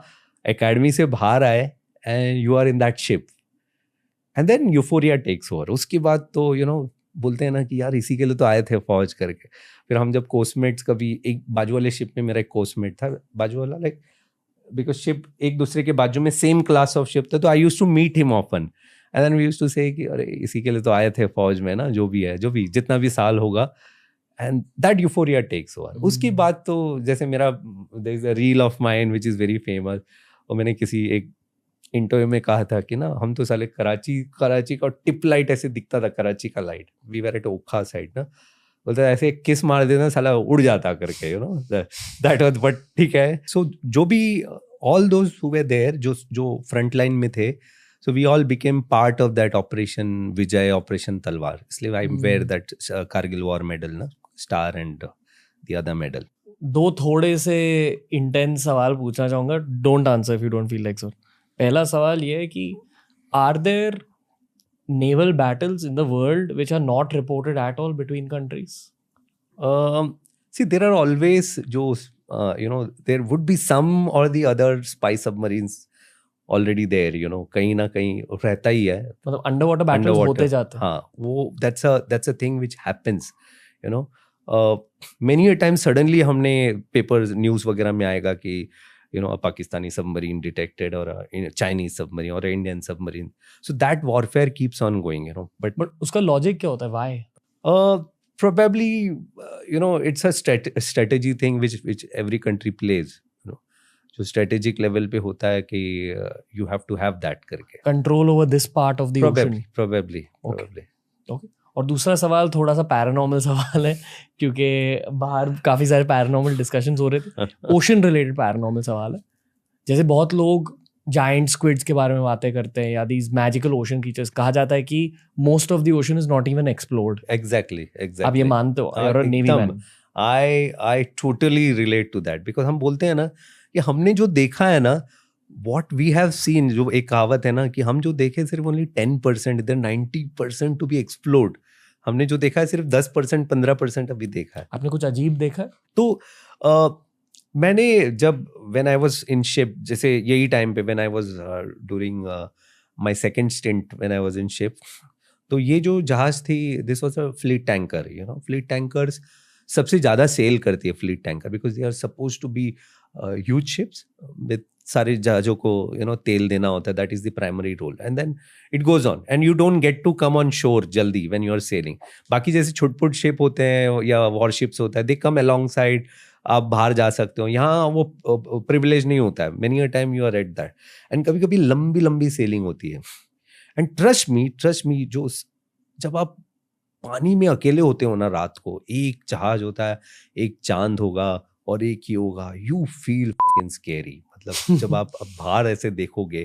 एकेडमी से बाहर आए, and you are in that ship, and then euphoria takes over. उसके बाद तो यू नो बोलते हैं ना कि यार इसी के लिए तो आए थे फौज करके. फिर हम जब कोस्टमेट्स, कभी एक बाजू वाले शिप में मेरा एक कोस्टमेट था, बाजू वाला, लाइक बिकॉज शिप एक दूसरे के बाजू में सेम क्लास ऑफ शिप था, तो I used to meet him often, and then we used to say कि अरे इसी के लिए तो आए थे फौज में ना, जो भी है, जो भी जितना भी साल होगा. And that euphoria takes over. उसके बाद तो जैसे मेरा, there is a reel of mine which is very famous, और मैंने किसी एक इंटरव्यू में कहा था कि ना हम तो साले कराची का टिप लाइट ऐसे दिखता था, कराची का light, we were at Okha side ना, बोलता ऐसे किस मार देना साला उड़ जाता करके, you know, that was. But ठीक है. सो जो भी all those who were there, जो फ्रंट लाइन में थे, so we all became part of that operation Vijay, operation Talwar. इसलिए I wear that Kargil war medal ना, star and the other medal. दो थोड़े से इंटेंस सवाल पूछना चाहूंगा, don't answer if you don't feel like so. पहला सवाल ये है कि are there naval battles in the world which are not reported at all between countries? See, there are always, you know, there would be some or the other spy submarines already there, कहीं ना कहीं रहता ही है. मतलब under water battles होते जाते हैं. हाँ, वो that's a thing which happens, many a time suddenly हमने पेपर्स न्यूज़ वगैरह में आएगा कि a Pakistani submarine detected or a Chinese submarine or an Indian submarine. So that warfare keeps on going, but उसका लॉजिक क्या होता है? Why? Probably, it's a strategy thing which every country plays. जो strategic level पे होता है कि you have to have that करके. Control over this part of the ocean. Probably. Okay. और दूसरा सवाल थोड़ा सा पैरानॉर्मल सवाल है, क्योंकि बाहर काफ़ी सारे पैरानॉर्मल डिस्कशंस हो रहे थे. ओशन रिलेटेड पैरानॉर्मल सवाल है. जैसे बहुत लोग जायंट स्क्विड्स के बारे में बातें करते हैं या दीज मैजिकल ओशन क्रीचर्स, कहा जाता है कि most of the ocean is not even explored. Exactly. आप ये मानते हो? और navy man. I totally relate to that, because हम बोलते हैं ना कि हमने जो देखा है ना, what we have seen, जो एक कहावत है ना कि हम जो देखे सिर्फ only 10%, इधर 90% to be explored. हमने जो देखा है सिर्फ 10%, 15% अभी देखा है. आपने कुछ अजीब देखा है? तो मैंने जब when I was in ship, जैसे यही टाइम पे when I was during my second stint when I was in ship, तो ये जो जहाज थी, this was a fleet tanker. Fleet tankers सबसे ज़्यादा सेल करती है fleet tanker, because they are supposed to be huge ships with सारे जहाज़ों को तेल देना होता है. That is the primary role, and then it goes on and you don't get to come on shore जल्दी व्हेन यू आर सेलिंग. बाकी जैसे छोट-पुट शिप होते हैं या वॉरशिप्स होता है, दे कम अलोंग साइड, आप बाहर जा सकते हो. यहाँ वो प्रिविलेज नहीं होता है. Many a time you are at that, and कभी कभी लंबी लंबी सेलिंग होती है. एंड ट्रस्ट मी, जो जब आप पानी में अकेले होते हो ना रात को, एक जहाज होता है, एक चांद होगा और एक ही होगा, यू फील फकिंग स्कैरी. मतलब जब आप बाहर ऐसे देखोगे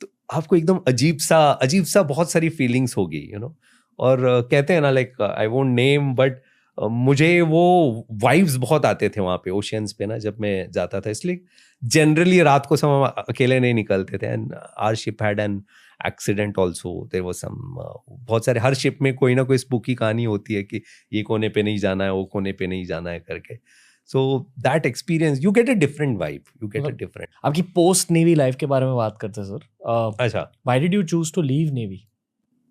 तो आपको एकदम अजीब सा बहुत सारी फीलिंग्स होगी, और कहते हैं ना, like I won't name, but मुझे वो वाइब्स बहुत आते थे वहाँ पे ओशियंस पे ना जब मैं जाता था. इसलिए जनरली रात को सब हम अकेले नहीं निकलते थे. And our ship had an accident also. There was some, बहुत सारे, हर शिप में कोई ना कोई स्पूकी कहानी होती है कि ये कोने पे नहीं जाना है, वो कोने पे नहीं जाना है करके. So that experience, you get a different vibe. आपकी पोस्ट नेवी लाइफ के बारे में बात करते हैं सर. अच्छा, Why did you choose to leave Navy?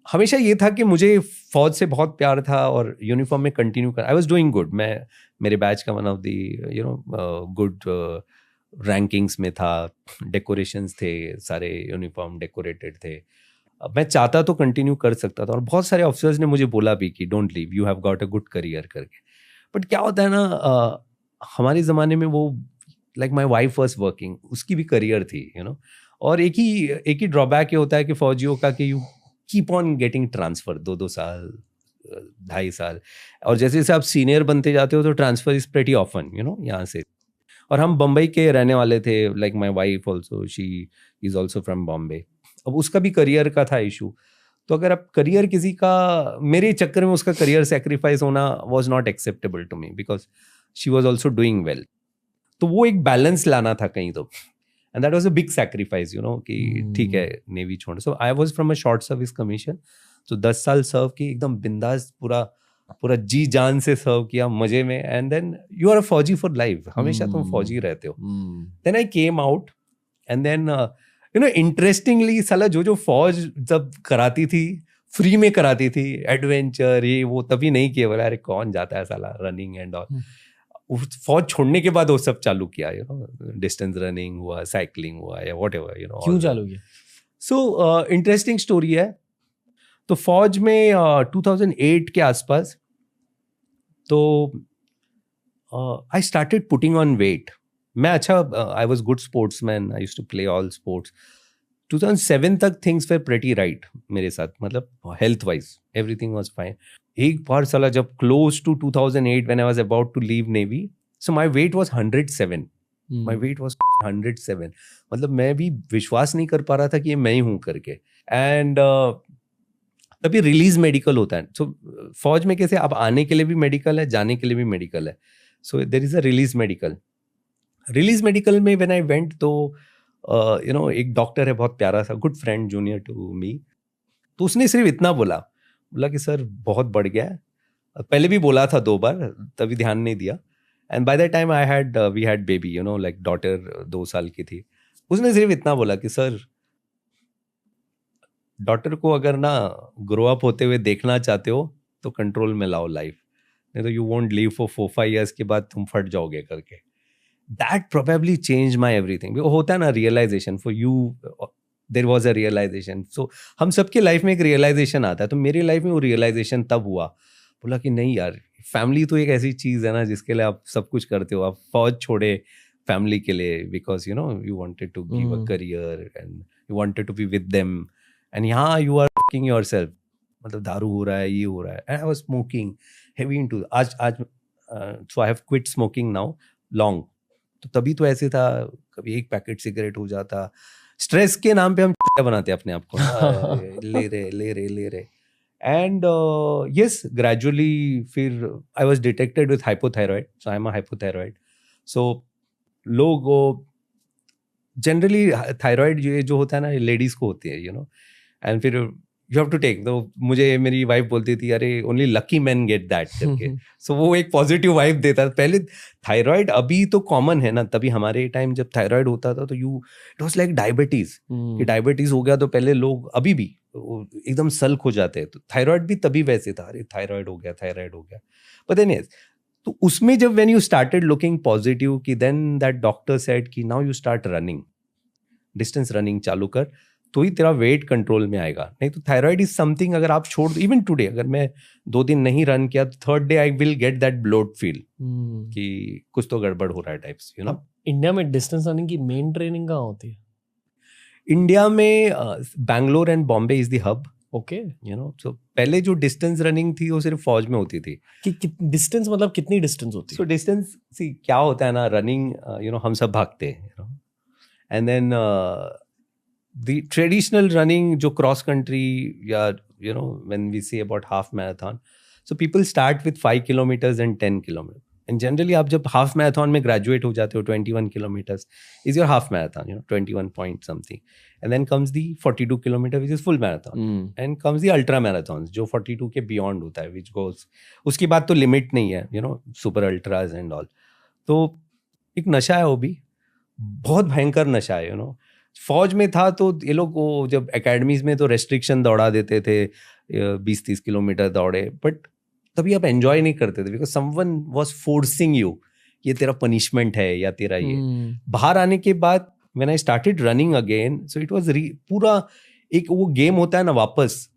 हमेशा ये था कि मुझे फौज से बहुत प्यार था और यूनिफॉर्म में कंटिन्यू कर. I was doing good. मैं मेरे बैच का one of the good rankings में था. डेकोरेशंस थे, सारे यूनिफॉर्म डेकोरेटेड थे. मैं चाहता तो कंटिन्यू कर सकता था, और बहुत सारे ऑफिसर्स ने मुझे बोला भी कि don't leave, you have got a good career करके. बट क्या होता है ना, हमारे ज़माने में वो, like my wife was working, उसकी भी करियर थी, और एक ही ड्रॉबैक ये होता है कि फौजियों का कि you keep on getting transfer 2-2 साल, 2.5 साल, और जैसे जैसे आप सीनियर बनते जाते हो तो ट्रांसफ़र इज़ प्रेटी ऑफन, यहाँ से. और हम बम्बई के रहने वाले थे. Like my wife also, she is also from Bombay. अब उसका भी करियर का था इशू. तो अगर आप करियर किसी का, मेरे चक्कर में उसका करियर सेक्रीफाइस होना was not acceptable to me, because she was also doing well. तो वो एक बैलेंस लाना था कहीं तो, and that was a big sacrifice, कि ठीक है नेवी छोड़. So I was from a short service commission. तो 10 साल सर्व की, एकदम बिंदास, पूरा जी जान से सर्व किया, मजे में. And then you are a फौजी फॉर लाइफ, हमेशा तुम फौजी रहते हो. Then I came out, and then interestingly साला जो फौज जब कराती थी, फ्री में कराती थी, एडवेंचर ये वो, तभी नहीं किया. बोला अरे कौन जाता है साला, रनिंग एंड ऑल. फौज छोड़ने के बाद वो सब चालू किया, डिस्टेंस रनिंग हुआ, साइकिलिंग हुआ, या वॉट एवर, क्यों चालू किया? सो इंटरेस्टिंग स्टोरी है. तो फौज में 2008 के आसपास, तो I started putting on weight. मैं अच्छा, I was good sportsman, I used to play all sports. 2007 तक थिंग्स वर प्रेटी राइट मेरे साथ, मतलब health wise everything was fine. एक बार साला जब close to 2008 when I was about to leave navy, so my weight was 107. My weight was 107. मतलब मैं भी विश्वास नहीं कर पा रहा था कि ये मैं ही हूँ करके. एंड तभी रिलीज मेडिकल होता है. सो फौज में कैसे, अब आने के लिए भी मेडिकल है, जाने के लिए भी मेडिकल है. So there is a release medical में व्हेन आई वेंट, तो एक डॉक्टर है बहुत प्यारा सा, good friend, junior to me. तो उसने सिर्फ इतना बोला कि सर बहुत बढ़ गया है. पहले भी बोला था 2 बार, तभी ध्यान नहीं दिया. And by that time we had baby, like daughter 2 साल की थी. उसने सिर्फ इतना बोला कि सर, डॉटर को अगर ना ग्रो अप होते हुए देखना चाहते हो तो कंट्रोल में लाओ लाइफ, नहीं तो you won't live for 4-5 years के बाद तुम फट जाओगे करके. That probably change my everything. होता है ना realisation, for you there was a realisation. So हम सबके लाइफ में एक रियलाइजेशन आता है, तो मेरी लाइफ में वो रियलाइजेशन तब हुआ. बोला कि नहीं यार, फैमिली तो एक ऐसी चीज़ है ना जिसके लिए आप सब कुछ करते हो. आप फौज छोड़े फैमिली के लिए, because you know you wanted to give a career and you wanted to be with them, and यहाँ यू आर फकिंग योरसेल्फ. मतलब दारू हो रहा है, ये हो रहा है. And I was smoking heavy into आज so I have quit smoking now long. तो तभी तो ऐसे था, कभी एक पैकेट सिगरेट हो जाता. स्ट्रेस के नाम पे हम बनाते अपने आप को ले रहे. एंड यस, ग्रेजुअली फिर I was detected with hypothyroid. So I am a hypothyroid. So लोग जनरली थायराइड जो होता है ना, लेडीज को होती है, यू नो. एंड फिर यू हैव टू टेक. तो मुझे मेरी वाइफ बोलती थी, अरे only lucky main get that करके. सो वो एक पॉजिटिव वाइब देता था. पहले थायराइड अभी तो कॉमन है ना, तभी हमारे टाइम जब थायराइड होता था तो इट वाज लाइक डायबिटीज. कि डायबिटीज हो गया तो पहले लोग अभी भी एकदम सल्क हो जाते हैं. तो थायराइड भी तभी वैसे था, अरे थायराइड हो गया. पता नहीं. तो उसमें जब when you started looking positive, कि देन दैट डॉक्टर सेड कि now you start running, distance running चालू कर, तो ही तेरा वेट कंट्रोल में आएगा. नहीं तो थायराइड इज समथिंग, अगर आप छोड़ दो, इवन टुडे अगर मैं 2 दिन नहीं रन किया तो third day I will get that bloat feel कि कुछ तो गड़बड़ हो रहा है टाइप्स, यू नो. इंडिया में डिस्टेंस रनिंग की मेन ट्रेनिंग कहाँ होती है? इंडिया में Bangalore and Bombay is the hub. Okay, you know. So पहले जो डिस्टेंस रनिंग थी वो सिर्फ फौज में होती थी. कि डिस्टेंस मतलब कितनी डिस्टेंस होती है? सो डिस्टेंस सी क्या होता है ना, रनिंग, यू नो, हम सब भागते हैं, you know. And then the traditional running जो cross country या you know when we say about half marathon, so people start with 5 kilometers and 10 kilometers, and generally आप जब half marathon में graduate हो जाते हो, 21 kilometers is your half marathon, you know, 21 point something, and then comes the 42 kilometer which is full marathon, and comes the ultra marathons जो 42 के beyond होता है, which goes, उसके बाद तो limit नहीं है, you know, super ultras and all. तो एक नशा है, वो भी बहुत भयंकर नशा है, you know. फौज में था तो ये लोग वो जब एकेडमीज में तो रेस्ट्रिक्शन दौड़ा देते थे, 20-30 किलोमीटर दौड़े, बट तभी आप एंजॉय नहीं करते थे, because someone was forcing you, ये तेरा पनिशमेंट है या तेरा ये. बाहर आने के बाद when I started running again, so it was पूरा एक वो गेम होता है ना, वापस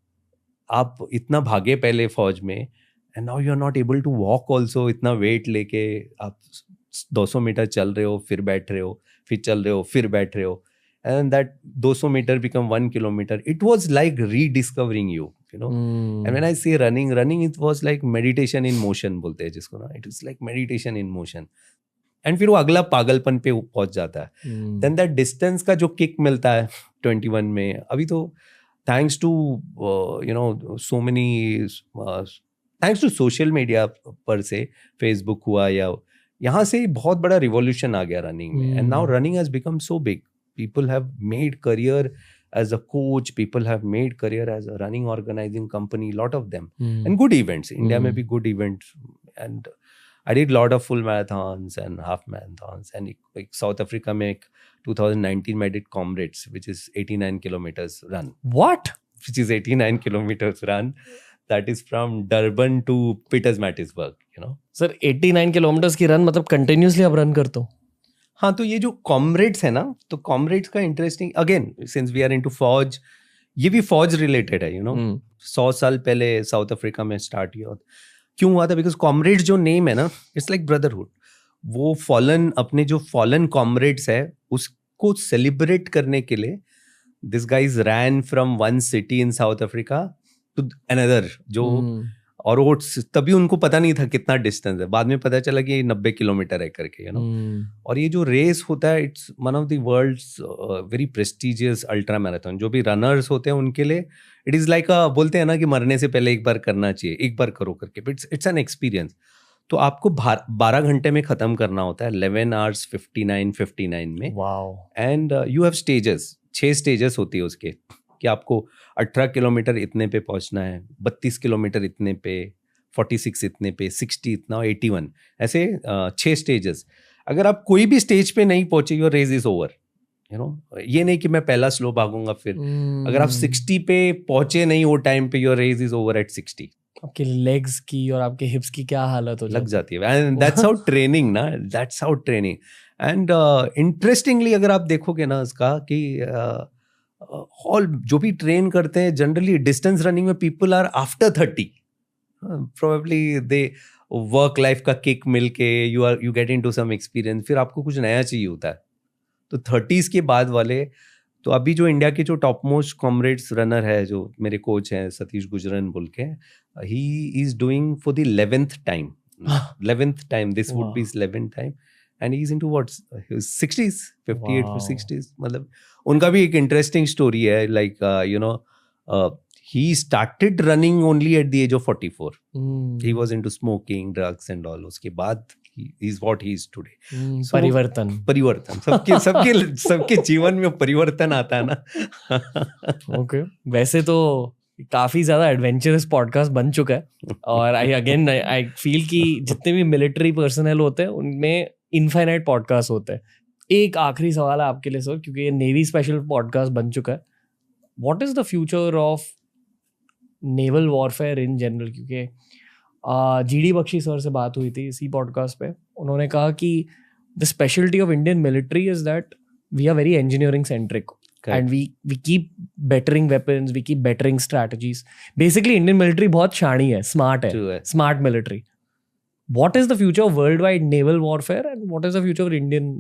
आप इतना भागे पहले फौज में, and now you are not able to walk also. इतना वेट लेके आप 200 मीटर चल रहे हो, फिर बैठ रहे हो, फिर चल रहे हो, फिर बैठ रहे हो, and that 200 meter become 1 kilometer. It was like rediscovering you, you know. And when I say running, it was like meditation in motion बोलते हैं जिसको ना. It was like meditation in motion. And फिर वो अगला पागलपन पे पहुंच जाता है. Then that distance का जो किक मिलता है 21 में, अभी तो thanks to you know so many thanks to social media पर से, Facebook हुआ या यहाँ से बहुत बड़ा रिवॉल्यूशन आ गया रनिंग में. And now running has become so big. People have made career as a coach. People have made career as a running organizing company. Lot of them, and good events. India may be good events, and I did lot of full marathons and half marathons. And like South Africa में 2019 में I did Comrades, which is 89 kilometers run. What? Which is 89 kilometers run. That is from Durban to Pietermaritzburg. You know. Sir, 89 kilometers की run मतलब continuously आप run करते हो? हाँ, तो ये जो कॉमरेड्स है ना, तो कॉमरेड्स का interesting, again since we are into फौज, ये भी फौज रिलेटेड है, यू नो. 100 साल पहले साउथ अफ्रीका में स्टार्ट किया. क्यों हुआ था? बिकॉज कॉमरेड्स जो नेम है ना, इट्स लाइक ब्रदरहुड. वो फॉलन, अपने जो फॉलन कॉमरेड्स है उसको सेलिब्रेट करने के लिए this guys ran from one city in South Africa to another, जो और वो तभी उनको पता नहीं था कितना डिस्टेंस है. बाद में पता चला कि 90 किलोमीटर है करके, यू नो. और ये जो रेस होता है, it's one of the world's very prestigious ultra marathon. जो भी रनर्स होते हैं उनके लिए इट इज़ लाइक बोलते हैं ना कि मरने से पहले एक बार करना चाहिए, एक बार करो करके, बट इट्स एन एक्सपीरियंस. तो आपको 12 घंटे में ख़त्म करना होता है, 11 hours 59 में. Wow. And you have stages, 6 stages होती है उसके, कि आपको 18 किलोमीटर इतने पे पहुंचना है, 32 किलोमीटर इतने पे, 46 इतने पे, 60 इतना, 81, ऐसे 6 स्टेजेस. अगर आप कोई भी स्टेज पे नहीं पहुंचे, your race is over, you know, ये नहीं कि मैं पहला स्लो भागूंगा फिर अगर आप 60 पे पहुंचे नहीं वो टाइम पे, your race is over at 60. आपके लेग्स की और आपके हिप्स की क्या हालत हो लग जाती है. एंड दैट्स हाउ ट्रेनिंग ना, that's how training. And interestingly अगर आप देखोगे ना इसका कि ऑल जो भी ट्रेन करते हैं जनरली डिस्टेंस रनिंग में people are after 30. Probably they work life का किक मिलके you get into some experience, फिर आपको कुछ नया चाहिए होता है. तो 30s के बाद वाले, तो अभी जो इंडिया के जो टॉप मोस्ट कॉमरेड्स रनर है जो मेरे कोच हैं सतीश गुजरन बोल के, he is doing for the 11th time. 11th time, this would be 11th time, and he is into what 60s, 58 for 60s. मतलब उनका भी एक इंटरेस्टिंग स्टोरी है. Like you know, he started running only at the age of 44. He was into smoking, drugs and all. उसके बाद he is what he is today. So, परिवर्तन सबके जीवन में परिवर्तन आता है ना. ओके, वैसे तो काफी ज्यादा एडवेंचरस पॉडकास्ट बन चुका है और आई फील कि जितने भी मिलिट्री पर्सनल होते हैं उनमें इनफाइनाइट पॉडकास्ट होते हैं. एक आखिरी सवाल है आपके लिए सर, क्योंकि ये नेवी स्पेशल पॉडकास्ट बन चुका है. What is the future of naval warfare in general? क्योंकि जीडी बख्शी सर से बात हुई थी इसी पॉडकास्ट पे, उन्होंने कहा कि the speciality of Indian military is that we are very engineering centric and we keep bettering weapons, we keep bettering strategies. Basically Indian military बहुत शानी है, स्मार्ट है, smart military. What is the future of world wide naval warfare and what is the future of Indian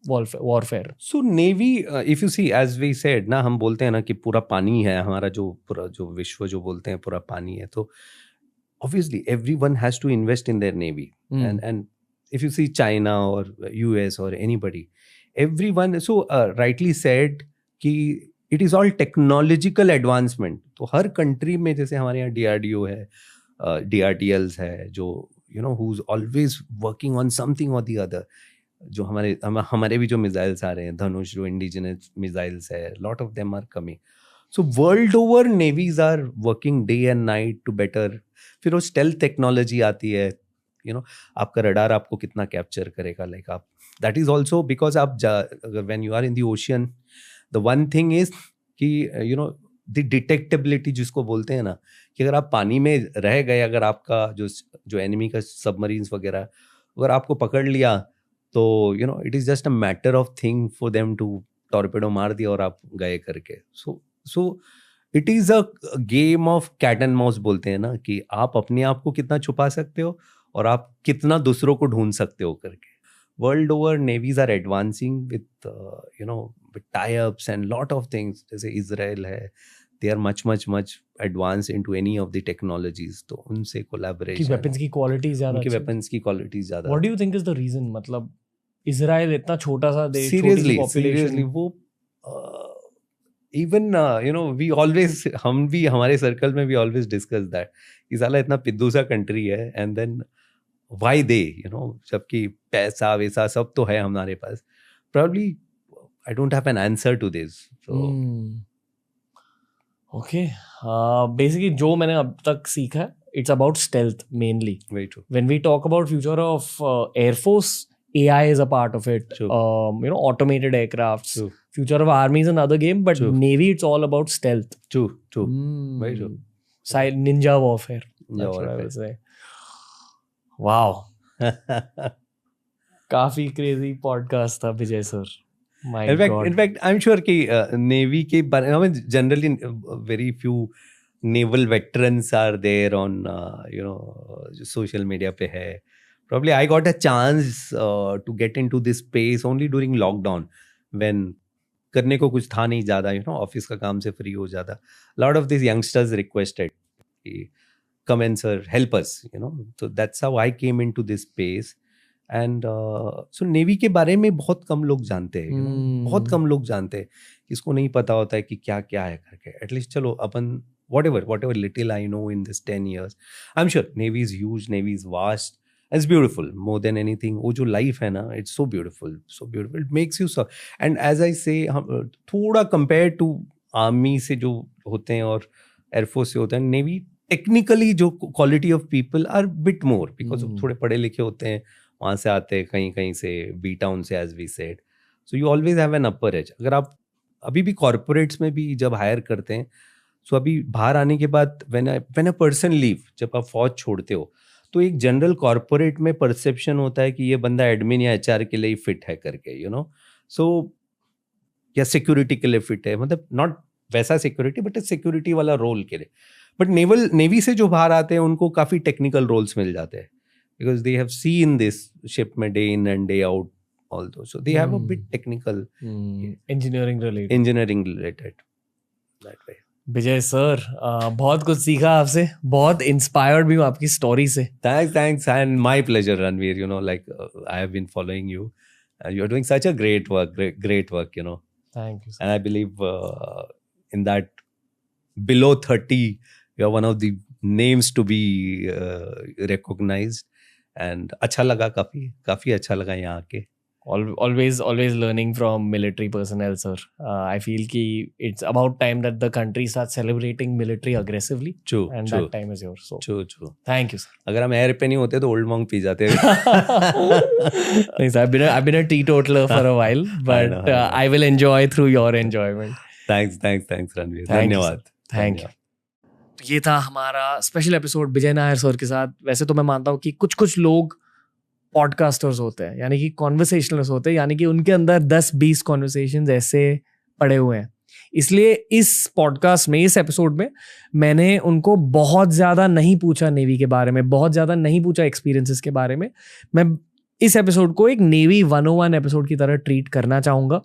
warfare? So Navy, if you see, as we said ना, हम बोलते हैं ना कि पूरा पानी है हमारा, जो पूरा जो विश्व जो बोलते हैं पूरा पानी है, तो obviously everyone has to invest in their Navy. And if you see China or US or anybody, everyone, so rightly said कि it is all technological advancement. तो हर country में, जैसे हमारे यहाँ DRDO है, DRDLs है, जो you know who's always working on something or the other. जो हमारे भी जो मिसाइल्स आ रहे हैं, धनुष जो इंडिजिनस मिसाइल्स है, lot of them are coming. So world over navies are working day and night to better. फिर वो स्टेल्थ टेक्नोलॉजी आती है, यू नो, आपका रडार आपको कितना कैप्चर करेगा. लाइक आप, दैट इज ऑल्सो बिकॉज आप अगर when you are in the ocean, the one thing is कि यू नो द डिटेक्टेबिलिटी जिसको बोलते हैं ना, कि अगर आप पानी में रह गए, अगर आपका जो एनिमी का सबमरीन्स वगैरह अगर आपको पकड़ लिया, तो you know it is just a matter of thing for them to torpedo मार दिया और आप गए करके. So it is a game of cat and mouse बोलते हैं ना, कि आप अपने आप को कितना छुपा सकते हो और आप कितना दूसरों को ढूंढ सकते हो करके. World over navies are advancing with you know with tie ups and lot of things. जैसे इजराइल है, they are much advanced into any of the technologies, तो उनसे collaboration, weapons की quality ज़्यादा, उनके weapons की quality ज़्यादा. What do you think is the reason? मतलब इजराइल इतना छोटा सा देश, seriously वो even you know we always, हम भी हमारे सर्कल में भी always discuss that कि साला इतना पिद्दू सा कंट्री है, and then why they, you know, जबकि पैसा वैसा सब तो है हमारे पास. Probably I don't have an answer to this. So Okay. Basically जो मैंने अब तक सीखा है, it's about stealth mainly. Very true. When we talk about future of Air Force, AI is a part of it. True. You know, automated aircrafts. True. Future of army is another game, but True. Navy, it's all about stealth. True. Very true. Ninja warfare. That's what I will say. Wow. काफी crazy podcast था विजय sir. In fact, I'm sure कि navy के बारे में generally very few naval veterans are there on you know social media पे है. Probably I got a chance to get into this space only during lockdown, when करने को कुछ था नहीं ज़्यादा, you know, ऑफिस का काम से फ्री हो जाता. Lot of these youngsters requested कि come and sir help us, you know. So that's how I came into this space. And so navy के बारे में बहुत कम लोग जानते हैं, बहुत कम लोग जानते हैं. इसको नहीं पता होता है कि क्या क्या है करके. एटलीस्ट चलो अपन whatever little I know in this 10 years, I'm sure Navy is huge, Navy is vast, it's beautiful more than anything. वो जो लाइफ है ना, it's so beautiful, it makes you so. And as I say, थोड़ा compare to army से जो होते हैं और एयरफोर्स से होते हैं, नेवी टेक्निकली जो quality of people are bit more, because थोड़े पढ़े लिखे होते हैं, वहाँ से आते हैं कहीं से, बी टाउन से, as we said. So you always have an upper edge. अगर आप अभी भी कॉर्पोरेट्स में भी जब हायर करते हैं, सो अभी बाहर आने के बाद व्हेन अ पर्सन लीव, जब आप फौज छोड़ते हो, तो एक जनरल कॉर्पोरेट में परसेप्शन होता है कि ये बंदा एडमिन या एचआर के लिए ही फिट है करके, यू नो. सो या सिक्योरिटी के लिए फिट है, मतलब नॉट वैसा सिक्योरिटी बट सिक्योरिटी वाला रोल के लिए. बट नेवी से जो बाहर आते हैं उनको काफ़ी टेक्निकल रोल्स मिल जाते हैं, because they have seen this ship में day in and day out also. So they have a bit technical engineering related that way. Vijay sir, बहुत कुछ सीखा आपसे, बहुत इंस्पायर्ड भी हूँ आपकी स्टोरी से. Thanks, and my pleasure, Ranveer. You know, like I have been following you, and you're doing such a great work. You know, thank you. and I believe in that below 30, you are one of the names to be recognized. And अच्छा लगा, काफी अच्छा लगा यहाँ आके. Always learning from military personnel, sir. I feel कि it's about time that the country starts celebrating military aggressively. True. That time is yours. So True. Thank you, sir. अगर हम एयर पे नहीं होते तो ओल्ड मॉन्क पी जाते. नहीं sir, I've been a teetotaler for a while, but I know. I will enjoy through your enjoyment. Thanks, Ranveer. Thank you, धन्यवाद. sir. Thank you. ये था हमारा स्पेशल एपिसोड विजय नायर सर के साथ. वैसे तो मैं मानता हूँ कि कुछ लोग पॉडकास्टर्स होते हैं, यानी कि कॉन्वर्सेशनलिस्ट होते हैं, यानी कि उनके अंदर 10-20 कॉन्वर्सेशंस ऐसे पड़े हुए हैं. इसलिए इस पॉडकास्ट में, इस एपिसोड में मैंने उनको बहुत ज़्यादा नहीं पूछा नेवी के बारे में, बहुत ज़्यादा नहीं पूछा एक्सपीरियंसेस के बारे में. मैं इस एपिसोड को एक नेवी 101 एपिसोड की तरह ट्रीट करना चाहूँगा.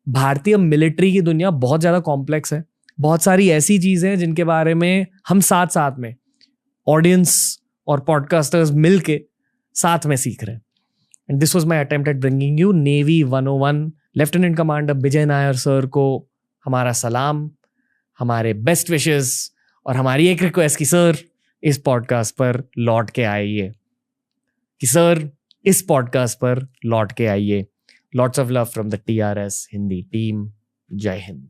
भारतीय मिलिट्री की दुनिया बहुत ज़्यादा कॉम्प्लेक्स है. बहुत सारी ऐसी चीज़ें हैं जिनके बारे में हम साथ में ऑडियंस और पॉडकास्टर्स मिल के साथ में सीख रहे हैं. And this was my attempt at bringing you navy 101. Lieutenant commander Vijay Nair sir को हमारा सलाम, हमारे बेस्ट विशेस और हमारी एक रिक्वेस्ट कि सर इस पॉडकास्ट पर लौट के आइए, कि सर इस पॉडकास्ट पर लौट के आइए. Lots of love from the TRS Hindi team. जय हिंद.